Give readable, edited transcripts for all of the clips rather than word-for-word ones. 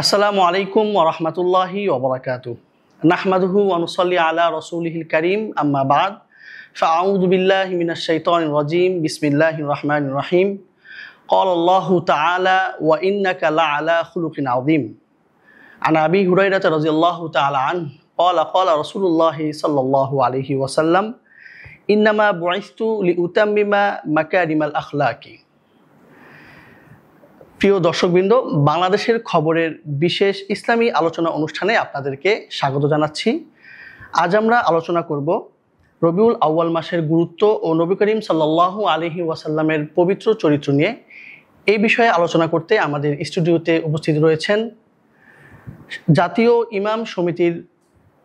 আসসালামু আলাইকুম ওয়া রাহমাতুল্লাহি ওয়া বারাকাতুহু। নাহমাদুহু ওয়া নুসাল্লি আলা রাসূলিহিল কারীম, আম্মা বা'দ। ফাআউযু বিল্লাহি মিনাশ শাইতানির রাজীম। বিসমিল্লাহির রাহমানির রাহিম। ক্বালা আল্লাহু তাআলা ওয়া ইন্নাকা লা'আলা খুলুকিন আযীম। আন আবি হুরায়রা রাদিয়াল্লাহু তাআলা আনহু ক্বালা ক্বালা রাসূলুল্লাহি সাল্লাল্লাহু আলাইহি ওয়াসাল্লাম ইন্নামা বুইসতু লিউতাম্মিমা মাকারিমাল আখলাকি। প্রিয় দর্শকবৃন্দ, বাংলাদেশের খবরের বিশেষ ইসলামী আলোচনা অনুষ্ঠানে আপনাদেরকে স্বাগত জানাচ্ছি। আজ আমরা আলোচনা করব রবিউল আউয়াল মাসের গুরুত্ব ও নবী করিম সাল্লাল্লাহু আলাইহি ওয়াসাল্লামের পবিত্র চরিত্র নিয়ে। এই বিষয়ে আলোচনা করতে আমাদের স্টুডিওতে উপস্থিত রয়েছেন জাতীয় ইমাম সমিতির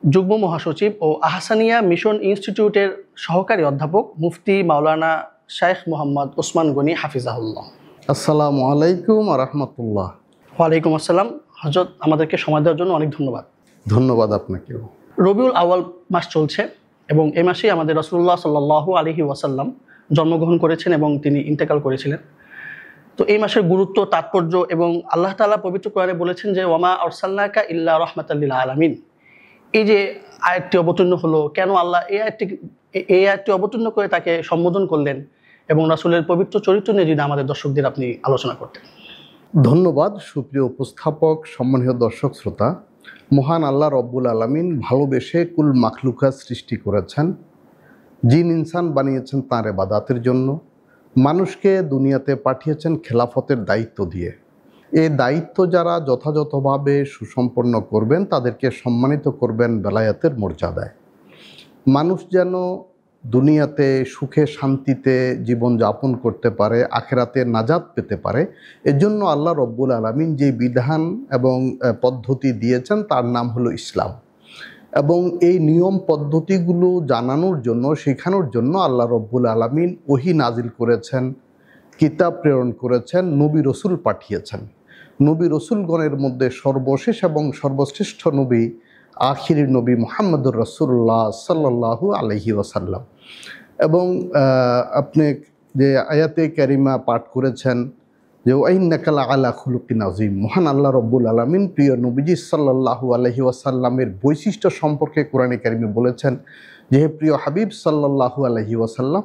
যুগ্ম মহাসচিব ও আহসানিয়া মিশন ইনস্টিটিউটের সহকারী অধ্যাপক মুফতি মাওলানা শাইখ মোহাম্মদ ওসমান গনি হাফিজাহুল্লাহ। আসসালামু আলাইকুম ওয়া রাহমাতুল্লাহ। ওয়ালাইকুম আসসালাম। হযরত, আমাদেরকে সময় দেওয়ার জন্য অনেক ধন্যবাদ। ধন্যবাদ আপনাকেও। রবিউল আউয়াল মাস চলছে এবং এই মাসেই আমাদের রাসূলুল্লাহ সাল্লাল্লাহু আলাইহি ওয়াসাল্লাম জন্মগ্রহণ করেছেন এবং তিনি ইন্তেকাল করেছিলেন। তো এই মাসের গুরুত্ব, তাৎপর্য এবং আল্লাহ তাআলা পবিত্র কোরআনে বলেছেন যে ওয়ামা আরসালনাকা ইল্লা রাহমাতাল লিল আলামিন। এই যে আয়াতটি অবতীর্ণ হলো, কেন আল্লাহ এই আয়াতটি অবতীর্ণ করে তাকে সম্বোধন করলেন এবং রাসূলের পবিত্র চরিত্র নিয়ে যদি আমাদের দর্শকদের আপনি আলোচনা করতেন। ধন্যবাদ সুপ্রিয় উপস্থাপক, সম্মানীয় দর্শক শ্রোতা। মহান আল্লাহ রব্বুল আলামিন ভালোবেসে কুল মাখলুকাত সৃষ্টি করেছেন, জিন ইনসান বানিয়েছেন তাঁর ইবাদতের জন্য, মানুষকে দুনিয়াতে পাঠিয়েছেন খেলাফতের দায়িত্ব দিয়ে। এই দায়িত্ব যারা যথাযথভাবে সুসম্পন্ন করবেন তাদেরকে সম্মানিত করবেন বেলায়েতের মর্যাদায়। মানুষ যেন দুনিয়াতে সুখে শান্তিতে জীবন যাপন করতে পারে, আখিরাতে নাজাত পেতে পারে, এজন্য আল্লাহ রব্বুল আলামিন যে বিধান এবং পদ্ধতি দিয়েছেন তার নাম হলো ইসলাম। এবং এই নিয়ম পদ্ধতিগুলো জানানোর জন্য, শেখানোর জন্য আল্লাহ রব্বুল আলামিন ওহী নাজিল করেছেন, কিতাব প্রেরণ করেছেন, নবী রসুল পাঠিয়েছেন। নবী রসুলগণের মধ্যে সর্বশেষ এবং সর্বশ্রেষ্ঠ নবী আখিরি নবী মুহাম্মদুর রাসূলুল্লাহ সাল্লাল্লাহু আলাইহি ওয়াসাল্লাম। এবং আপনি যে আয়াতে কারিমা পাঠ করেছেন যে ওয়াইন্নাকা লাআলা খুলুকিন আযীম, মহান আল্লাহ রব্বুল আলামিন প্রিয় নবীজি সাল্লাল্লাহু আলাইহি ওয়াসাল্লামের বৈশিষ্ট্য সম্পর্কে কোরআনে কারিমে বলেছেন যে হে প্রিয় হাবিব সাল্লাল্লাহু আলাইহি ওয়াসাল্লাম,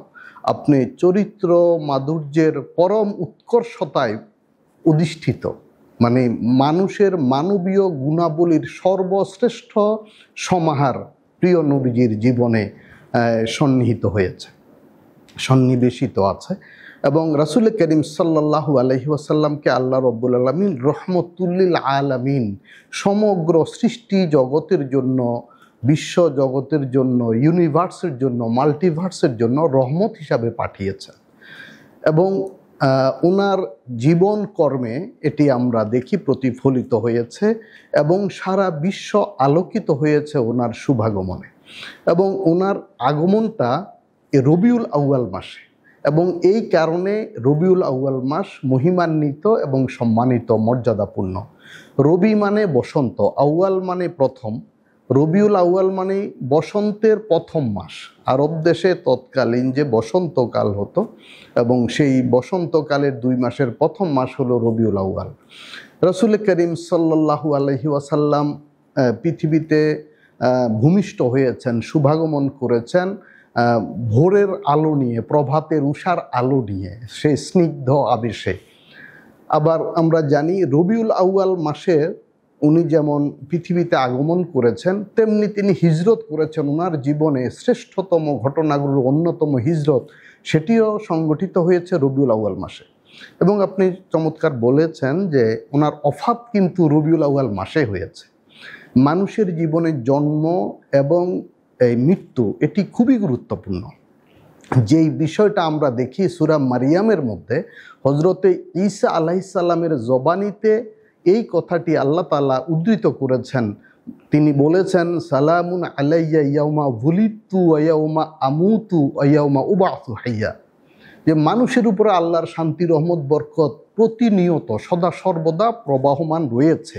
আপনি চরিত্র মাধুর্যের পরম উৎকর্ষতায় অধিষ্ঠিত, মানে মানুষের মানবীয় গুণাবলীর সর্বশ্রেষ্ঠ সমাহার প্রিয় নবীজির জীবনে সন্নিহিত হয়েছে, সন্নিবেশিত আছে। এবং রাসূল করিম সাল্লাল্লাহু আলাইহি ওয়াসাল্লামকে আল্লাহ রব্বুল আলামিন রহমতুল্লিল আলামিন, সমগ্র সৃষ্টি জগতের জন্য, বিশ্ব জগতের জন্য, ইউনিভার্সের জন্য, মাল্টিভার্সের জন্য রহমত হিসাবে পাঠিয়েছেন। এবং ওনার জীবন কর্মে এটি আমরা দেখি প্রতিফলিত হয়েছে এবং সারা বিশ্ব আলোকিত হয়েছে ওনার শুভাগমনে। এবং ওনার আগমনটা রবিউল আউয়াল মাসে, এবং এই কারণে রবিউল আউয়াল মাস মহিমান্বিত এবং সম্মানিত, মর্যাদাপূর্ণ। রবি মানে বসন্ত, আউয়াল মানে প্রথম, রবিউল আউয়াল মানে বসন্তের প্রথম মাস। আরব দেশে তৎকালীন যে বসন্তকাল হতো এবং সেই বসন্তকালের 2 মাসের প্রথম মাস হলো রবিউল আউয়াল। রাসূল করিম সাল্লাল্লাহু আলাইহি ওয়াসাল্লাম পৃথিবীতে ভূমিষ্ঠ হয়েছেন, শুভাগমন করেছেন ভোরের আলো নিয়ে, প্রভাতের উষার আলো নিয়ে, সেই স্নিগ্ধ আবেশে। আবার আমরা জানি রবিউল আউয়াল মাসে উনি যেমন পৃথিবীতে আগমন করেছেন, তেমনি তিনি হিজরত করেছেন। ওনার জীবনে শ্রেষ্ঠতম ঘটনাগুলোর অন্যতম হিজরত, সেটিও সংগঠিত হয়েছে রবিউল আউয়াল মাসে। এবং আপনি চমৎকার বলেছেন যে ওনার ওফাত কিন্তু রবিউল আউয়াল মাসে হয়েছে। মানুষের জীবনে জন্ম এবং এই মৃত্যু এটি খুবই গুরুত্বপূর্ণ। যেই বিষয়টা আমরা দেখি সূরা মারিয়ামের মধ্যে, হযরতে ঈসা আলাইহিস সালামের জবানিতে এই কথাটি আল্লাহ তাআলা উদ্ধৃত করেছেন। তিনি বলেছেন সালামুন আলাইয়া ইয়াউমা বুলিদতু ওয়া ইয়াউমা আমুতু ওয়া ইয়াউমা উবআসু হাইয়া, যে মানুষের উপরে আল্লাহর শান্তি, রহমত, বরকত প্রতিনিয়ত সদা সর্বদা প্রবাহমান রয়েছে।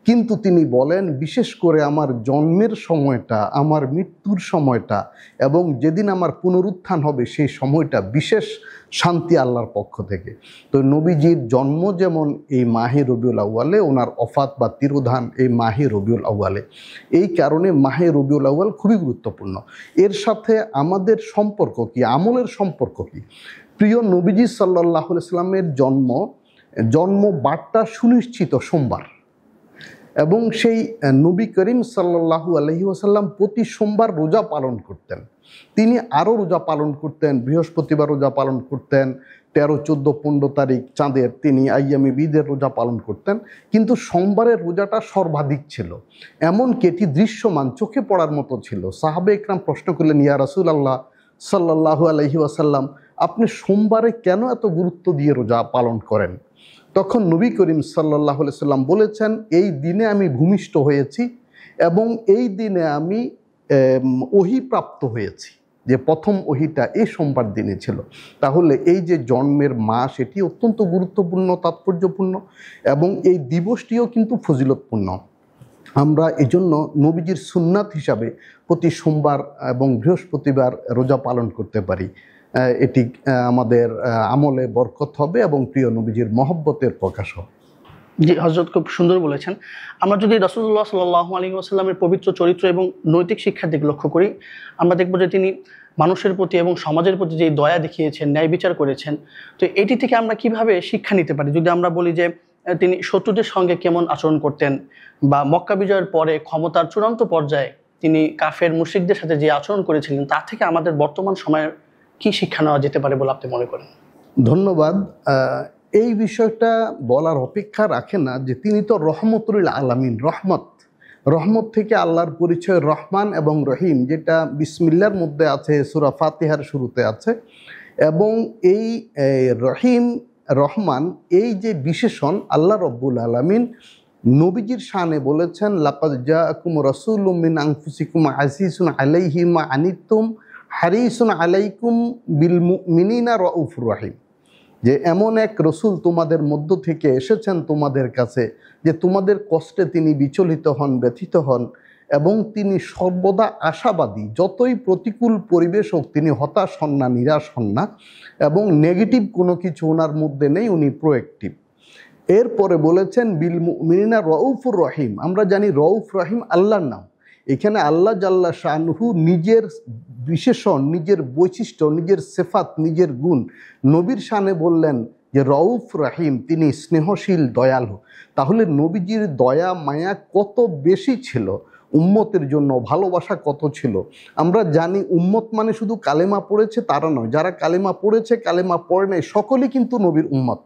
কিন্তু তিনি বলেন বিশেষ করে আমার জন্মের সময়টা, আমার মৃত্যুর সময়টা এবং যেদিন আমার পুনরুত্থান হবে সেই সময়টা বিশেষ শান্তি আল্লাহর পক্ষ থেকে। তো নবীজির জন্ম যেমন এই মাহে রবিউল আউয়ালে, ওনার অফাত বা তিরোধান এই মাহে রবিউল আউয়ালে। এই কারণে মাহে রবিউল আউয়াল খুবই গুরুত্বপূর্ণ। এর সাথে আমাদের সম্পর্ক কি, আমলের সম্পর্ক কি? প্রিয় নবীজি সাল্লাল্লাহু আলাইহি সাল্লামের জন্ম বারটা সুনিশ্চিত সোমবার, এবং সেই নবী করিম সাল্লাল্লাহু আলাইহি ওয়াসাল্লাম প্রতি সোমবার রোজা পালন করতেন। তিনি আরও রোজা পালন করতেন, বৃহস্পতিবার রোজা পালন করতেন, 13, 14, 15 তারিখ চাঁদের তিনি আইয়ামে বিদের রোজা পালন করতেন। কিন্তু সোমবারের রোজাটা সর্বাধিক ছিল, এমনকি এটি দৃশ্যমান চোখে পড়ার মতো ছিল। সাহাবে একরাম প্রশ্ন করলেন, ইয়া রাসূলুল্লাহ সাল্লাল্লাহু আলাইহি ওয়াসাল্লাম, আপনি সোমবারে কেন এত গুরুত্ব দিয়ে রোজা পালন করেন? তখন নবী করিম সাল্লাল্লাহু আলাইহি সাল্লাম বলেছেন, এই দিনে আমি ভূমিষ্ঠ হয়েছি এবং এই দিনে আমি ওহীপ্রাপ্ত হয়েছি, যে প্রথম ওহীটা এই সোমবার দিনে ছিল। তাহলে এই যে জন্মের মাস, এটি অত্যন্ত গুরুত্বপূর্ণ, তাৎপর্যপূর্ণ, এবং এই দিবসটিও কিন্তু ফজিলতপূর্ণ। আমরা এজন্য নবীজির সুন্নাত হিসাবে প্রতি সোমবার এবং বৃহস্পতিবার রোজা পালন করতে পারি। এটি আমাদের আমলে বরকত হবে এবং প্রিয় নবীজির মহব্বতের প্রকাশ হবে। জি হযরত, খুব সুন্দর বলেছেন। আমরা যদি রাসূলুল্লাহ সাল্লাল্লাহু আলাইহি ওয়াসাল্লামের পবিত্র চরিত্র এবং নৈতিক শিক্ষার দিকে লক্ষ্য করি, আমরা দেখব যে তিনি মানুষের প্রতি এবং সমাজের প্রতি যে দয়া দেখিয়েছেন, ন্যায় বিচার করেছেন। তো এটি থেকে আমরা কিভাবে শিক্ষা নিতে পারি? যদি আমরা বলি যে তিনি শত্রুদের সঙ্গে কেমন আচরণ করতেন, বা মক্কা বিজয়ের পরে ক্ষমতার চূড়ান্ত পর্যায়ে তিনি কাফের মুশরিকদের সাথে যে আচরণ করেছিলেন, তা থেকে আমাদের বর্তমান সময়ের কি শিক্ষা নেওয়া যেতে পারে বলে আপনি মনে করেন? ধন্যবাদ। এই বিষয়টা বলার অপেক্ষা রাখে না যে তিনি তো রহমতুল আলামিন, রহমত থেকে আল্লাহর পরিচয় রহমান এবং রহিম, যেটা বিসমিল্লাহর মধ্যে আছে, সূরা ফাতিহার শুরুতে আছে। এবং এই রহিম, রহমান, এই যে বিশেষণ আল্লাহ রব্বুল আলামিন নবীজির শানে বলেছেন, লাকাদ জাআকুম রাসূলুম মিন আনফুসিকুম আজিজুন আলাইহি মা আনিতুম হারিসুন আলাইকুম বিল মুমিনিনা রাউফুর রহিম। যে এমন এক রসুল তোমাদের মধ্য থেকে এসেছেন তোমাদের কাছে, যে তোমাদের কষ্টে তিনি বিচলিত হন, ব্যথিত হন, এবং তিনি সর্বদা আশাবাদী। যতই প্রতিকূল পরিবেশ হোক তিনি হতাশ হন না, নিরাশ হন না, এবং নেগেটিভ কোনো কিছু ওনার মধ্যে নেই, উনি প্রোয়েক্টিভ। এরপরে বলেছেন বিল মুমিনিনা রাউফুর রহিম। আমরা জানি রউফ রহিম আল্লাহর নাম। এখানে আল্লাহ জাল্লা শানহু নিজের বিশেষণ, নিজের বৈশিষ্ট্য, নিজের সেফাত, নিজের গুণ নবীর শানে বললেন যে রউফ রহিম, তিনি স্নেহশীল, দয়ালু। তাহলে নবীজির দয়া মায়া কত বেশি ছিল উম্মতের জন্য, ভালোবাসা কত ছিল। আমরা জানি উম্মত মানে শুধু কালেমা পড়েছে তারা নয়, যারা কালেমা পড়েছে, কালেমা পড়ে নাই, সকলেই কিন্তু নবীর উম্মত।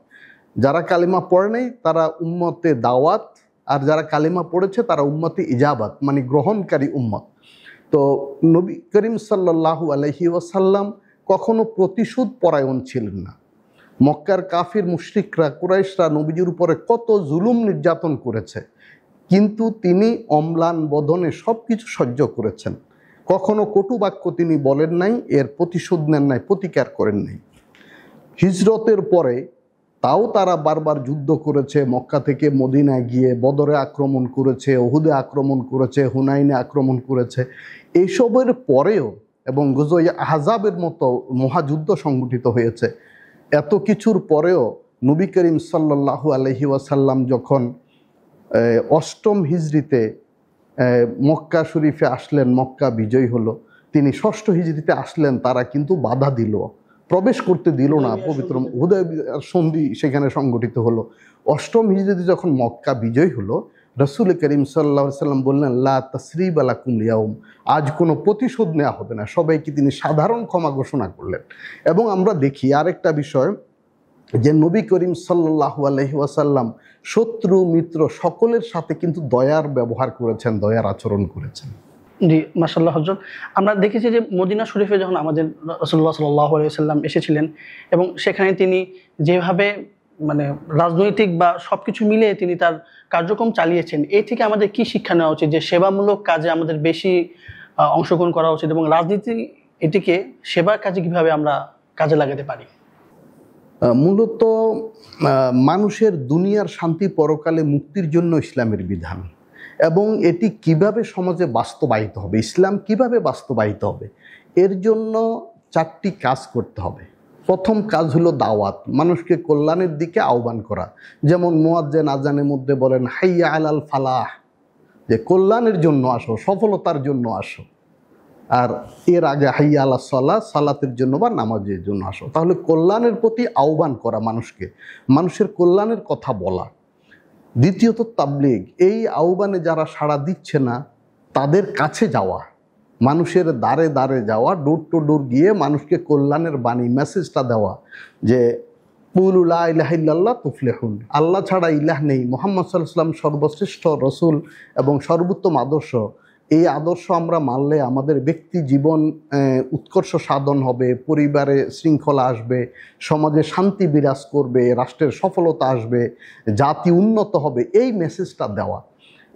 যারা কালেমা পড়ে নাই তারা উম্মতে দাওয়াত, আর যারা কালেমা পড়েছে তারা উম্মতে ইজাবাত, মানে গ্রহণকারী উম্মত। তো নবী করিম সাল্লাল্লাহু আলাইহি ওয়াসাল্লাম কখনো প্রতিশোধ পরায়ণ ছিলেন না। মক্কার কাফির মুশরিকরা, কুরাইশরা নবীজির উপরে কত জুলুম নির্যাতন করেছে, কিন্তু তিনি অম্লান বদনে সব কিছু সহ্য করেছেন। কখনো কটু বাক্য তিনি বলেন নাই, এর প্রতিশোধ নেন নাই, প্রতিকার করেন নাই। হিজরতের পরে তাও তারা বারবার যুদ্ধ করেছে, মক্কা থেকে মদিনায় গিয়ে বদরে আক্রমণ করেছে, উহুদে আক্রমণ করেছে, হুনাইনে আক্রমণ করেছে। এইসবের পরেও, এবং গজওয়ে আহজাবের মতো মহাযুদ্ধ সংগঠিত হয়েছে, এত কিছুর পরেও নবী করিম সাল্লাল্লাহু আলাইহি ওয়াসাল্লাম যখন 8ম হিজরিতে মক্কা শরীফে আসলেন, মক্কা বিজয় হলো, তিনি 6ষ্ঠ হিজরিতে আসলেন, তারা কিন্তু বাধা দিল, প্রবেশ করতে দিল না। পবিত্র হুদায়বিয়ার সন্ধি সেখানে সংগঠিত হলো। 8ম হিজরিতে যখন মক্কা বিজয় হলো, রাসূল করিম সাল্লাল্লাহু আলাইহি ওয়াসাল্লাম বললেন, লা তাসরিবা লাকুম লিয়াউম, আজ কোনো প্রতিশোধ নেওয়া হবে না। সবাইকে তিনি সাধারণ ক্ষমা ঘোষণা করলেন। এবং আমরা দেখি আরেকটা বিষয়, যে নবী করিম সাল্লাল্লাহু আলাইহি ওয়াসাল্লাম শত্রু মিত্র সকলের সাথে কিন্তু দয়ার ব্যবহার করেছেন, দয়ার আচরণ করেছেন। জি মাশাআল্লাহ হযরত, আমরা দেখেছি যে মদিনা শরীফে যখন আমাদের রাসূলুল্লাহ সাল্লাল্লাহু আলাইহি ওয়াসাল্লাম এসেছিলেন, এবং সেখানে তিনি যেভাবে মানে রাজনৈতিক বা সবকিছু মিলিয়ে তিনি তার কার্যক্রম চালিয়েছেন, এই থেকে আমাদের কি শিক্ষা নেওয়া উচিত? যে সেবামূলক কাজে আমাদের বেশি অংশগ্রহণ করা উচিত, এবং রাজনীতি এটিকে সেবার কাজে কিভাবে আমরা কাজে লাগাতে পারি? মূলত মানুষের দুনিয়ার শান্তি, পরকালে মুক্তির জন্য ইসলামের বিধান। এবং এটি কিভাবে সমাজে বাস্তবায়িত হবে, ইসলাম কিভাবে বাস্তবায়িত হবে, এর জন্য 4টি কাজ করতে হবে। প্রথম কাজ হলো দাওয়াত, মানুষকে কল্যাণের দিকে আহ্বান করা। যেমন মুয়াজ্জিন আজানের মধ্যে বলেন হাইয়া আলাল ফালাহ, যে কল্যাণের জন্য আসো, সফলতার জন্য আসো। আর এর আগে হাইয়া আলাস সালাহ, সালাতের জন্য বা নামাজের জন্য আসো। তাহলে কল্যাণের প্রতি আহ্বান করা, মানুষকে মানুষের কল্যাণের কথা বলা। দ্বিতীয়ত তাবলীগ, এই আহ্বানে যারা সাড়া দিচ্ছে না তাদের কাছে যাওয়া, মানুষের দ্বারে দ্বারে যাওয়া, ডোর টু ডোর গিয়ে মানুষকে কল্যাণের বাণী, মেসেজটা দেওয়া যে কুলু লা ইলাহা ইল্লাল্লাহ তুফলিহুন, আল্লাহ ছাড়া ইলাহ নেই, মুহাম্মদ সাল্লাল্লাহু আলাইহি ওয়াসাল্লাম সর্বশ্রেষ্ঠ রসুল এবং সর্বোত্তম আদর্শ। এই আদর্শ আমরা মানলে আমাদের ব্যক্তি জীবন উৎকর্ষ সাধন হবে, পরিবারে শৃঙ্খলা আসবে, সমাজে শান্তি বিরাজ করবে, রাষ্ট্রের সফলতা আসবে, জাতি উন্নত হবে। এই মেসেজটা দেওয়া,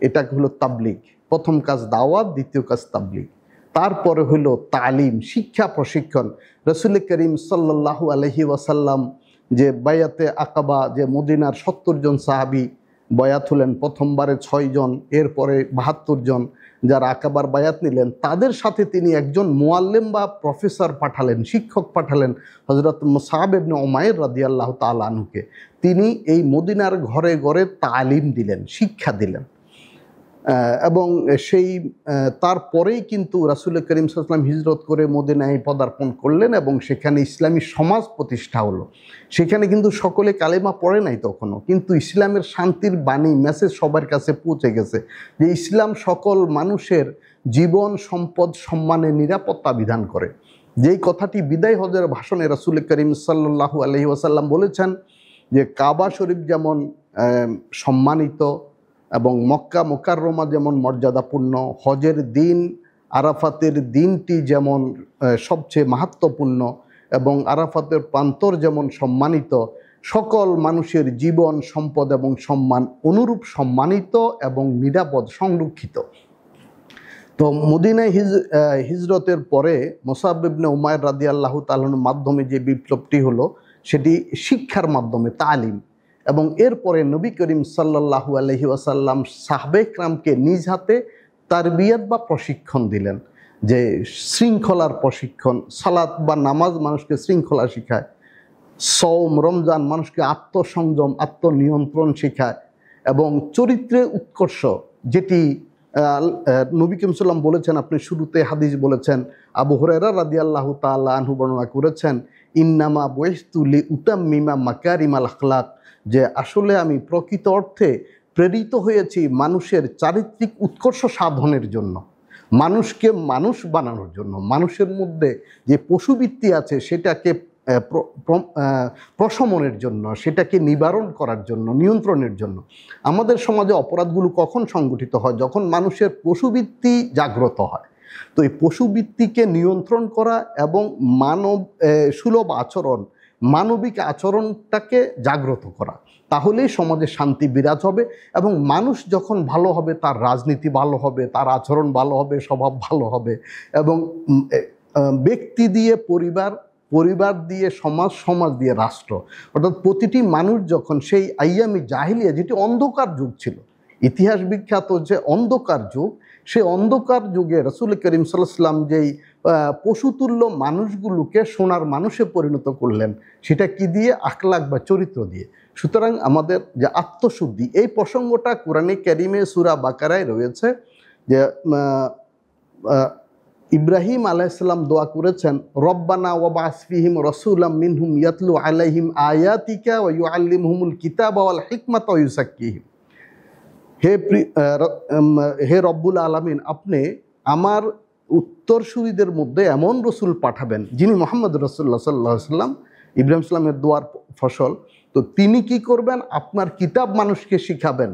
এটাকে হলো তাবলীগ। প্রথম কাজ দাওয়াত, দ্বিতীয় কাজ তাবলীগ। তারপরে হলো তালিম, শিক্ষা প্রশিক্ষণ। রাসূল করিম সাল্লাল্লাহু আলাইহি ওয়াসাল্লাম যে বায়াতে আকাবা, যে মদিনার 70 জন সাহাবী বয়াত হলেন, প্রথমবারে 6 জন, এরপরে 72 জন যারা আকাবার বায়াত নিলেন, তাদের সাথে তিনি একজন মুআল্লিম বা প্রফেসর পাঠালেন, শিক্ষক পাঠালেন, হযরত মুসআব ইবনে উমাইর রাদিয়াল্লাহু তাআলা আনহুকে। তিনি এই মদিনার ঘরে ঘরে তালিম দিলেন, শিক্ষা দিলেন। এবং সেই তারপরেই কিন্তু রাসূল করিম সাল্লাল্লাহু আলাইহি ওয়াসাল্লাম হিজরত করে মদিনায় পদার্পণ করলেন এবং সেখানে ইসলামী সমাজ প্রতিষ্ঠা হলো। সেখানে কিন্তু সকলে কালেমা পড়ে নাই তখনও, কিন্তু ইসলামের শান্তির বাণী, মেসেজ সবার কাছে পৌঁছে গেছে যে ইসলাম সকল মানুষের জীবন, সম্পদ, সম্মানের নিরাপত্তা বিধান করে। যেই কথাটি বিদায় হজের ভাষণে রাসূল করিম সাল্লাল্লাহু আলাইহি ওয়াসাল্লাম বলেছেন যে কাবা শরীফ যেমন সম্মানিত এবং মক্কা মুকাররমা যেমন মর্যাদাপূর্ণ, হজের দিন, আরাফাতের দিনটি যেমন সবচেয়ে মাহাত্ম্যপূর্ণ এবং আরাফাতের প্রান্তর যেমন সম্মানিত, সকল মানুষের জীবন, সম্পদ এবং সম্মান অনুরূপ সম্মানিত এবং নিরাপদ, সংরক্ষিত। তো মদিনায় হিজরতের পরে মুসআব ইবনে উমাইর রাদিয়াল্লাহু তাআলার মাধ্যমে যে বিপ্লবটি হলো সেটি শিক্ষার মাধ্যমে, তালিম। এবং এরপরে নবী করিম সাল্লাল্লাহু আলাইহি ওয়াসাল্লাম সাহাবে কিরামকে নিজ হাতে তারবিয়াত বা প্রশিক্ষণ দিলেন, যে শৃঙ্খলার প্রশিক্ষণ। সালাত বা নামাজ মানুষকে শৃঙ্খলা শেখায়, সওম রমজান মানুষকে আত্মসংযম, আত্মনিয়ন্ত্রণ শেখায় এবং চরিত্রের উৎকর্ষ, যেটি নবী করিম সাল্লাম বলেছেন, আপনি শুরুতে হাদিস বলেছেন, আবু হুরায়রা রাদিয়াল্লাহু তাআলা আনহু বর্ণনা করেছেন, ইন্নামা বুইসতু লিউতাম্মিমা মাকারিমাল আখলাক, যে আসলে আমি প্রকৃত অর্থে প্রেরিত হয়েছি মানুষের চারিত্রিক উৎকর্ষ সাধনের জন্য, মানুষকে মানুষ বানানোর জন্য, মানুষের মধ্যে যে পশুবৃত্তি আছে সেটাকে প্রশমনের জন্য, সেটাকে নিবারণ করার জন্য, নিয়ন্ত্রণের জন্য। আমাদের সমাজে অপরাধগুলো কখন সংগঠিত হয়? যখন মানুষের পশুবৃত্তি জাগ্রত হয়। তো এই পশুবৃত্তিকে নিয়ন্ত্রণ করা এবং মানব সুলভ আচরণ, মানবিক আচরণটাকে জাগ্রত করা, তাহলেই সমাজে শান্তি বিরাজ হবে। এবং মানুষ যখন ভালো হবে তার রাজনীতি ভালো হবে, তার আচরণ ভালো হবে, স্বভাব ভালো হবে। এবং ব্যক্তি দিয়ে পরিবার, পরিবার দিয়ে সমাজ, সমাজ দিয়ে রাষ্ট্র, অর্থাৎ প্রতিটি মানুষ যখন সেই আইয়ামি জাহিলিয়া, যেটি অন্ধকার যুগ ছিল, ইতিহাস বিখ্যাত যে অন্ধকার যুগ, সেই অন্ধকার যুগে রাসূল করিম সাল্লাল্লাহু আলাইহি ওয়াসাল্লাম যেই পশুতুল্য মানুষগুলোকে সোনার মানুষে পরিণত করলেন, সেটা কি দিয়ে? আখলাক বা চরিত্র দিয়ে। সুতরাং আমাদের যে আত্মশুদ্ধি, এই প্রসঙ্গটা কোরআনে কারিমে সূরা বাকারায় রয়েছে, যে ইব্রাহিম আলাইহিস সালাম দোয়া করেছেন, রব্বানা ওয়াবআস ফীহিম রাসূলাম মিনহুম ইয়াতলু আলাইহিম আয়াতিকা ওয়া ইউআল্লিমুহুমুল কিতাবা ওয়াল হিকমাতা ওয়া ইউযাক্কিহিম। হে রব্বুল আলামিন, আপনি আমার উত্তরসূরিদের মধ্যে এমন রসুল পাঠাবেন যিনি মুহাম্মদ রাসূলুল্লাহ সাল্লাল্লাহু আলাইহি ওয়াসাল্লাম, ইব্রাহিম সাল্লামের দোয়ার ফসল। তো তিনি কি করবেন? আপনার কিতাব মানুষকে শিখাবেন,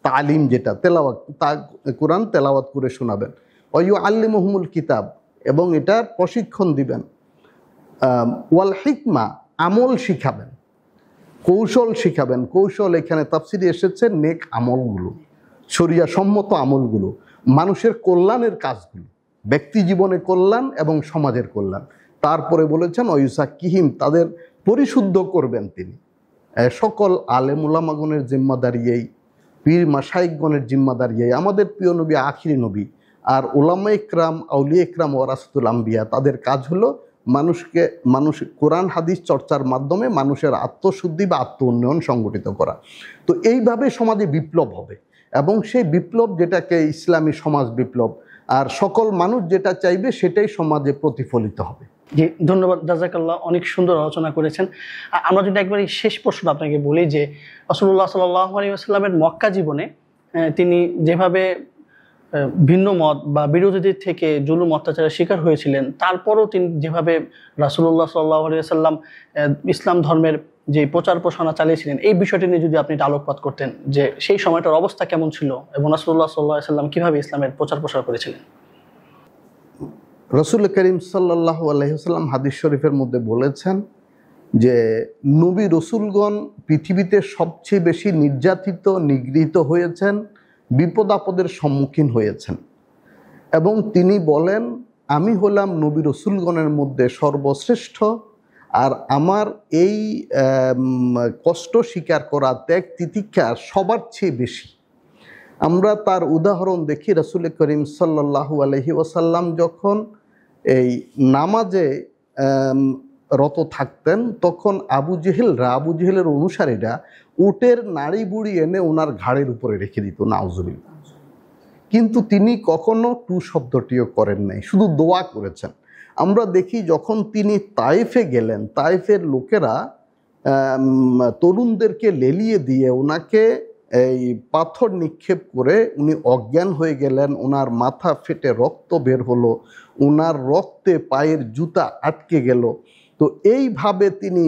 তালিম যেটা তেলাওয়াত, তা কোরআন তেলাওয়াত করে শোনাবেন। ওয়া ইউআল্লিমুহুমুল কিতাব, এবং এটার প্রশিক্ষণ দিবেন। ওয়াল হিকমা, আমল শিখাবেন, কৌশল শিখাবেন। কৌশল এখানে তাফসিরে এসেছে নেক আমলগুলো, শরিয়া সম্মত আমলগুলো, মানুষের কল্যাণের কাজগুলো, ব্যক্তি জীবনে কল্যাণ এবং সমাজের কল্যাণ। তারপরে বলেছেন ওয়ুযাক্কিহিম, তাদের পরিশুদ্ধ করবেন তিনি। সকল আলেম উলামাগণের জিম্মাদারি এই। পীর মাশায়েখগণের জিম্মাদারি, আমাদের প্রিয় নবী আখিরি নবী, আর ওলামা ইকরাম, আউলিয়া ইকরাম, ওয়ারাসাতুল আম্বিয়া, তাদের কাজ হলো মানুষ কোরআন হাদিস চর্চার মাধ্যমে মানুষের আত্মশুদ্ধি বা আত্ম উন্নয়ন সংগঠিত করা। তো এইভাবে সমাজে বিপ্লব হবে, এবং সেই বিপ্লব যেটাকে ইসলামী সমাজ বিপ্লব, আর সকল মানুষ যেটা চাইবে সেটাই সমাজে প্রতিফলিত হবে। জি, ধন্যবাদ জাযাকাল্লাহ, অনেক সুন্দর আলোচনা করেছেন। আমরা যদি একবার শেষ প্রশ্ন আপনাকে বলি যে রাসূলুল্লাহ সাল্লাল্লাহু আলাইহি ওয়াসাল্লামের মক্কা জীবনে তিনি যেভাবে ভিন্ন মত বা বিরোধীদের থেকে জুলুম অত্যাচারের শিকার হয়েছিলেন, তারপরও তিনি যেভাবে রাসূলুল্লাহ সাল্লাল্লাহু আলাইহি ওয়াসাল্লাম ইসলাম ধর্মের যে প্রচার প্রসারণা চালিয়েছিলেন, এই বিষয়টি নিয়ে যদি আপনি একটা আলোকপাত করতেন যে সেই সময়টার অবস্থা কেমন ছিল এবং রাসূলুল্লাহ সাল্লাল্লাহু আলাইহি ওয়াসাল্লাম কিভাবে ইসলামের প্রচার প্রসার করেছিলেন। রাসূল করিম সাল্লাল্লাহু আলাইহি ওয়াসাল্লাম হাদিস শরীফের মধ্যে বলেছেন যে নবী রসুলগণ পৃথিবীতে সবচেয়ে বেশি নির্যাতিত, নিগৃহীত হয়েছেন, বিপদ আপদের সম্মুখীন হয়েছেন, এবং তিনি বলেন আমি হলাম নবী রসুলগণের মধ্যে সর্বশ্রেষ্ঠ, আর আমার এই কষ্ট স্বীকার করা, ত্যাগ তিতিক্ষা সবার চেয়ে বেশি। আমরা তার উদাহরণ দেখি, রাসূল করিম সাল্লাল্লাহু আলাইহি ওয়াসাল্লাম যখন এই নামাজে রত থাকতেন, তখন আবু জেহেলের অনুসারীরা উটের নাড়ি বুড়ি এনে ওনার ঘাড়ের উপরে রেখে দিত, নাউজুবিল্লাহ। কিন্তু তিনি কখনো টু শব্দটিও করেন নাই, শুধু দোয়া করেছেন। আমরা দেখি যখন তিনি তায়েফে গেলেন, তায়েফের লোকেরা তরুণদেরকে লেলিয়ে দিয়ে ওনাকে এই পাথর নিক্ষেপ করে উনি অজ্ঞান হয়ে গেলেন, ওনার মাথা ফেটে রক্ত বের হলো, ওনার রক্তে পায়ের জুতা আটকে গেল। তো এইভাবে তিনি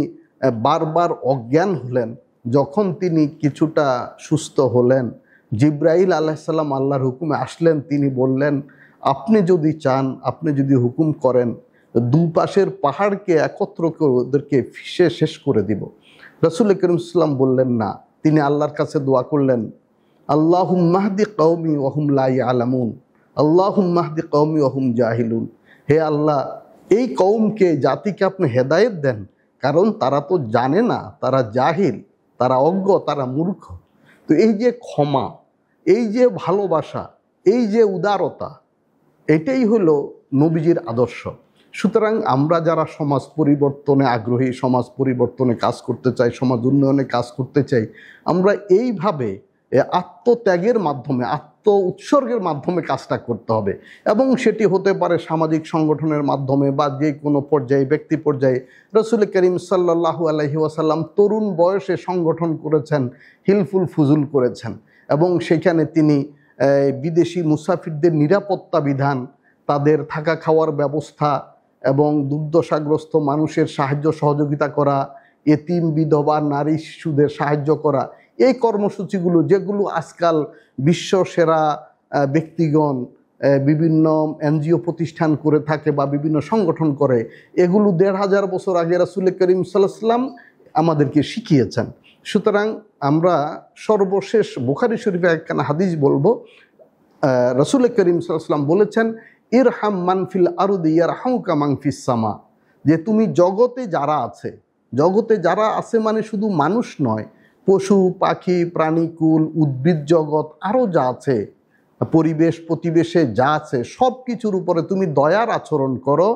বারবার অজ্ঞান হলেন। যখন তিনি কিছুটা সুস্থ হলেন, জিব্রাইল আলাইহিস সালাম আল্লাহর হুকুমে আসলেন, তিনি বললেন আপনি যদি চান, আপনি যদি হুকুম করেন, দুপাশের পাহাড়কে একত্র করে ওদেরকে ফিসে শেষ করে দিব। রাসূল করিম সাল্লাম বললেন না, তিনি আল্লাহর কাছে দোয়া করলেন, আল্লাহুম্মা হদি কওমি ওয়া হুম লা ইয়ালামুন, আল্লাহুম্মা হদি কওমি ওয়া হুম জাহিলুন। হে আল্লাহ, এই কওমকে, জাতিকে আপনি হেদায়েত দেন, কারণ তারা তো জানে না, তারা জাহিল, তারা অজ্ঞ, তারা মূর্খ। তো এই যে ক্ষমা, এই যে ভালোবাসা, এই যে উদারতা, এটাই হলো নবীজির আদর্শ। সুতরাং আমরা যারা সমাজ পরিবর্তনে আগ্রহী, সমাজ পরিবর্তনে কাজ করতে চাই, সমাজ উন্নয়নে কাজ করতে চাই, আমরা এইভাবে আত্মত্যাগের মাধ্যমে, আত্ম উৎসর্গের মাধ্যমে কাজটা করতে হবে। এবং সেটি হতে পারে সামাজিক সংগঠনের মাধ্যমে বা যে কোনো পর্যায়ে, ব্যক্তি পর্যায়ে। রাসূল করিম সাল্লাল্লাহু আলাইহি ওয়াসাল্লাম তরুণ বয়সে সংগঠন করেছেন, হিলফুল ফুজুল করেছেন, এবং সেখানে তিনি বিদেশি মুসাফিরদের নিরাপত্তা বিধান, তাদের থাকা খাওয়ার ব্যবস্থা এবং দুর্দশাগ্রস্ত মানুষের সাহায্য সহযোগিতা করা, এতিম বিধবা নারী শিশুদের সাহায্য করা, এই কর্মসূচিগুলো যেগুলো আজকাল বিশ্ব সেরা ব্যক্তিগণ বিভিন্ন এনজিও প্রতিষ্ঠান করে থাকে বা বিভিন্ন সংগঠন করে, এগুলো ১৫০০ বছর আগে রাসূল করিম সাল্লাল্লাহু আলাইহি ওয়াসাল্লাম আমাদেরকে শিখিয়েছেন। সুতরাং আমরা সর্বশেষ বুখারী শরীফে একখানা হাদিস বলবো। রাসূল করিম সাল্লাল্লাহু আলাইহি ওয়াসাল্লাম বলেছেন, ইরহাম মান ফিল আরদি ইয়ারহামুকা মান ফিস সামা, যে তুমি জগতে যারা আছে, জগতে যারা আছে মানে শুধু মানুষ নয়, পশু পাখি প্রাণীকুল, উদ্ভিদ জগৎ, আরও যা আছে, পরিবেশ প্রতিবেশে যা আছে, সব কিছুর উপরে তুমি দয়ার আচরণ করো।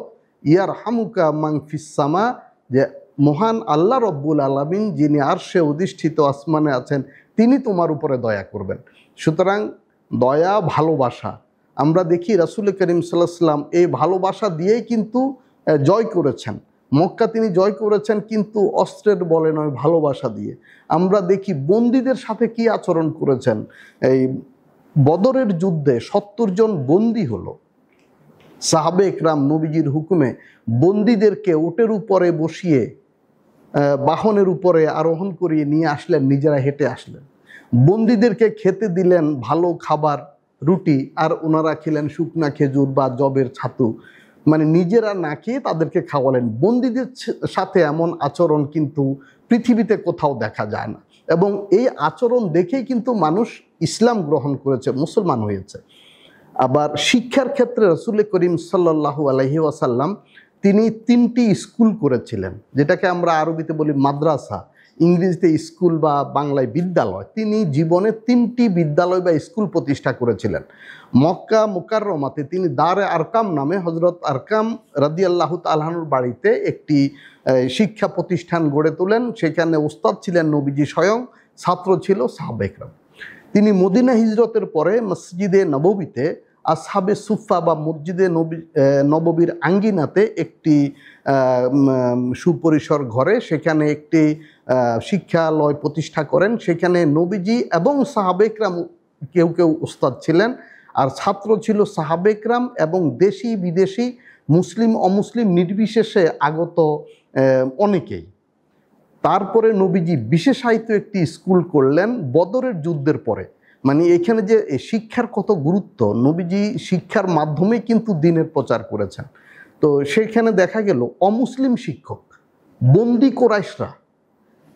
ইয়ারহামুকা মান ফিস সামা, যে মহান আল্লাহ রব্বুল আলামিন যিনি আরশে অধিষ্ঠিত আসমানে আছেন, তিনি তোমার উপরে দয়া করবেন। সুতরাং দয়া, ভালোবাসা, আমরা দেখি রাসূল করিম সাল্লাল্লাহু আলাইহি ওয়াসাল্লাম এই ভালোবাসা দিয়েই কিন্তু জয় করেছেন। মক্কা তিনি জয় করেছেন, কিন্তু অস্ত্রের বলে নয়, ভালোবাসা দিয়ে। আমরা দেখি বন্দীদের সাথে কি আচরণ করেছেন। এই বদরের যুদ্ধে ৭০ জন বন্দী হলো, সাহাবে একরাম নবীজির হুকুমে বন্দীদেরকে উটের উপরে বসিয়ে, বাহনের উপরে আরোহণ করিয়ে নিয়ে আসলেন, নিজেরা হেঁটে আসলেন। বন্দীদেরকে খেতে দিলেন ভালো খাবার, রুটি, আর ওনারা খেলেন শুকনা খেজুর বা জবের ছাতু, মানে নিজেরা না খেয়ে তাদেরকে খাওয়ালেন। বন্দীদের সাথে এমন আচরণ কিন্তু পৃথিবীতে কোথাও দেখা যায় না, এবং এই আচরণ দেখেই কিন্তু মানুষ ইসলাম গ্রহণ করেছে, মুসলমান হয়েছে। আবার শিক্ষার ক্ষেত্রে রাসূল করিম সাল্লাল্লাহু আলাইহি ওয়াসাল্লাম তিনি ৩টি স্কুল করেছিলেন, যেটাকে আমরা আরবিতে বলি মাদ্রাসা। ইংরেজিতে স্কুল বা বাংলায় বিদ্যালয়, তিনি জীবনে 3টি বিদ্যালয় বা স্কুল প্রতিষ্ঠা করেছিলেন। মক্কা মুকাররমাতে তিনি দারে আরকাম নামে হজরত আরকাম রাদিয়াল্লাহু তাআলা আনহুর বাড়িতে একটি শিক্ষা প্রতিষ্ঠান গড়ে তোলেন। সেখানে ওস্তাদ ছিলেন নবীজি স্বয়ং, ছাত্র ছিল সাহাবা ইকরাম। তিনি মদিনা হিজরতের পরে মসজিদে নববীতে আসহাবে সুফা বা মসজিদে নববীর আঙ্গিনাতে একটি সুপরিসর ঘরে সেখানে একটি শিক্ষালয় প্রতিষ্ঠা করেন। সেখানে নবীজি এবং সাহাবা ইকরাম কেউ কেউ ওস্তাদ ছিলেন, আর ছাত্র ছিল সাহাবা ইকরাম এবং দেশি বিদেশি মুসলিম অমুসলিম নির্বিশেষে আগত অনেকেই। তারপরে নবীজি বিশেষায়িত একটি স্কুল করলেন বদরের যুদ্ধের পরে। মানে এখানে যে শিক্ষার কত গুরুত্ব, নবীজি শিক্ষার মাধ্যমেই কিন্তু দ্বীনের প্রচার করেছেন। তো সেখানে দেখা গেল অমুসলিম শিক্ষক, বন্দি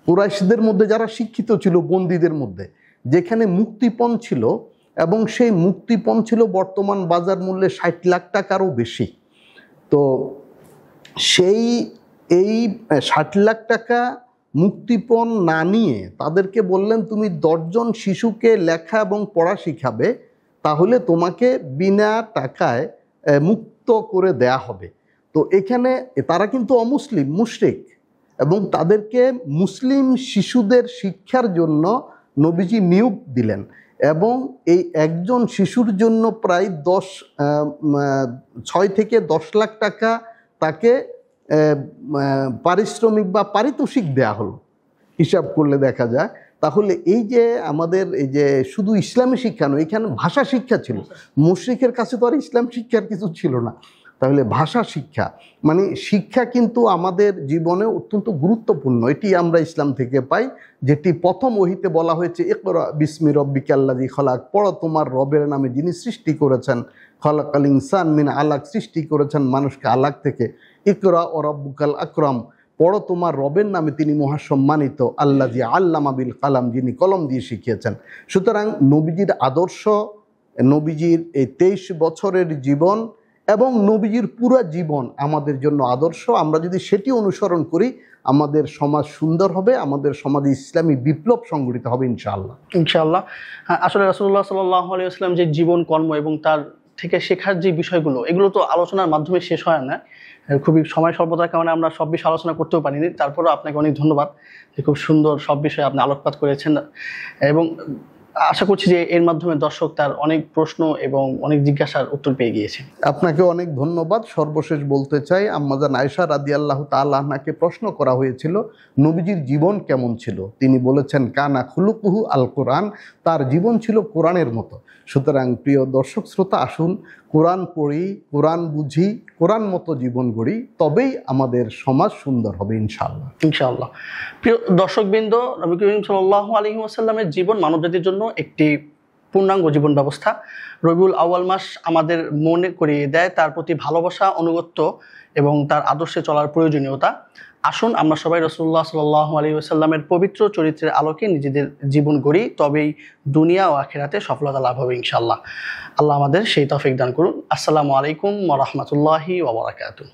কুরাইশদের মধ্যে যারা শিক্ষিত ছিল, বন্দীদের মধ্যে যেখানে মুক্তিপণ ছিল, এবং সেই মুক্তিপণ ছিল বর্তমান বাজার মূল্যে 60 লাখ টাকারও বেশি। তো এই 60 লাখ টাকা মুক্তিপণ না নিয়ে তাদেরকে বললেন, তুমি 10 জন শিশুকে লেখা এবং পড়া শিখাবে, তাহলে তোমাকে বিনা টাকায় মুক্ত করে দেয়া হবে। তো এখানে তারা কিন্তু অমুসলিম, মুশরিক, এবং তাদেরকে মুসলিম শিশুদের শিক্ষার জন্য নবীজি নিয়োগ দিলেন। এবং এই একজন শিশুর জন্য প্রায় 6 থেকে 10 লাখ টাকা তাকে পারিশ্রমিক বা পারিতোষিক দেয়া হলো। হিসাব করলে দেখা যায় তাহলে এই যে আমাদের এই যে শুধু ইসলামী শিক্ষা নয়, এখানে ভাষা শিক্ষা ছিল। মুশরিকের কাছে তো আর ইসলাম শিক্ষার কিছু ছিল না। তাহলে ভাষা শিক্ষা মানে শিক্ষা কিন্তু আমাদের জীবনে অত্যন্ত গুরুত্বপূর্ণ। এটি আমরা ইসলাম থেকে পাই, যেটি প্রথম ওহীতে বলা হয়েছে, ইকরা বিসমি রব্বিকাল্লাযী খলাক, পড়ো তোমার রবের নামে যিনি সৃষ্টি করেছেন। খলাকাল ইনসান মিন আলাক, সৃষ্টি করেছেন মানুষকে আলাক থেকে। ইকরা ও রব্বুকাল আকরাম, পড়ো তোমার রবের নামে তিনি মহাসম্মানিত। আল্লাযী আল্লামা বিল কালাম, যিনি কলম দিয়ে শিখিয়েছেন। সুতরাং নবীজির আদর্শ, নবীজির এই 23 বছরের জীবন এবং নবীজির পুরো জীবন আমাদের জন্য আদর্শ। আমরা যদি সেটি অনুসরণ করি আমাদের সমাজ সুন্দর হবে, আমাদের সমাজে ইসলামী বিপ্লব সংগঠিত হবে ইনশাআল্লাহ। ইনশাআল্লাহ। আসলে রাসূলুল্লাহ সাল্লাল্লাহু আলাইহি ওয়াসাল্লাম যে জীবন কর্ম এবং তার থেকে শেখার যে বিষয়গুলো, এগুলো তো আলোচনার মাধ্যমে শেষ হয় না। খুবই সময় স্বল্পতার কারণে আমরা সব বিষয় আলোচনা করতেও পারিনি। তারপরেও আপনাকে অনেক ধন্যবাদ যে খুব সুন্দর সব বিষয়ে আপনি আলোকপাত করেছেন, এবং আশা করছি যে এর মাধ্যমে দর্শক তার অনেক প্রশ্ন এবং অনেক জিজ্ঞাসার উত্তর পেয়ে গিয়েছে। আপনাকে অনেক ধন্যবাদ। সর্বশেষ বলতে চাই, আম্মাজান আয়েশা রাদিয়াল্লাহু তাআলা আনহাকে প্রশ্ন করা হয়েছিল নবীজির জীবন কেমন ছিল। তিনি বলেছেন, কানা খুলুকুহু আল কোরআন, তার জীবন ছিল কোরআনের মতো। সুতরাং প্রিয় দর্শক শ্রোতা, আসুন কোরআন পড়ি, কোরআন বুঝি, কোরআন মতো জীবন গড়ি, তবেই আমাদের সমাজ সুন্দর হবে ইনশাআল্লাহ। ইনশাআল্লাহ। প্রিয় দর্শকবৃন্দ, নবী করিম সাল্লাল্লাহু আলাইহি ওয়াসাল্লামের জীবন মানবজাতির জন্য একটি পূর্ণাঙ্গ জীবন ব্যবস্থা। রবিউল আউয়াল মাস আমাদের মনে করিয়ে দেয় তার প্রতি ভালোবাসা, অনুগত্য এবং তার আদর্শে চলার প্রয়োজনীয়তা। আসুন আমরা সবাই রাসূলুল্লাহ সাল্লাল্লাহু আলাইহি ওয়াসাল্লামের পবিত্র চরিত্রের আলোকে নিজেদের জীবন গড়ি, তবেই দুনিয়া ও আখিরাতে সফলতা লাভ হবে ইনশাআল্লাহ। আল্লাহ আমাদের সেই তৌফিক দান করুন। আসসালামু আলাইকুম ওয়া রাহমাতুল্লাহি ওয়া বারাকাতুহু।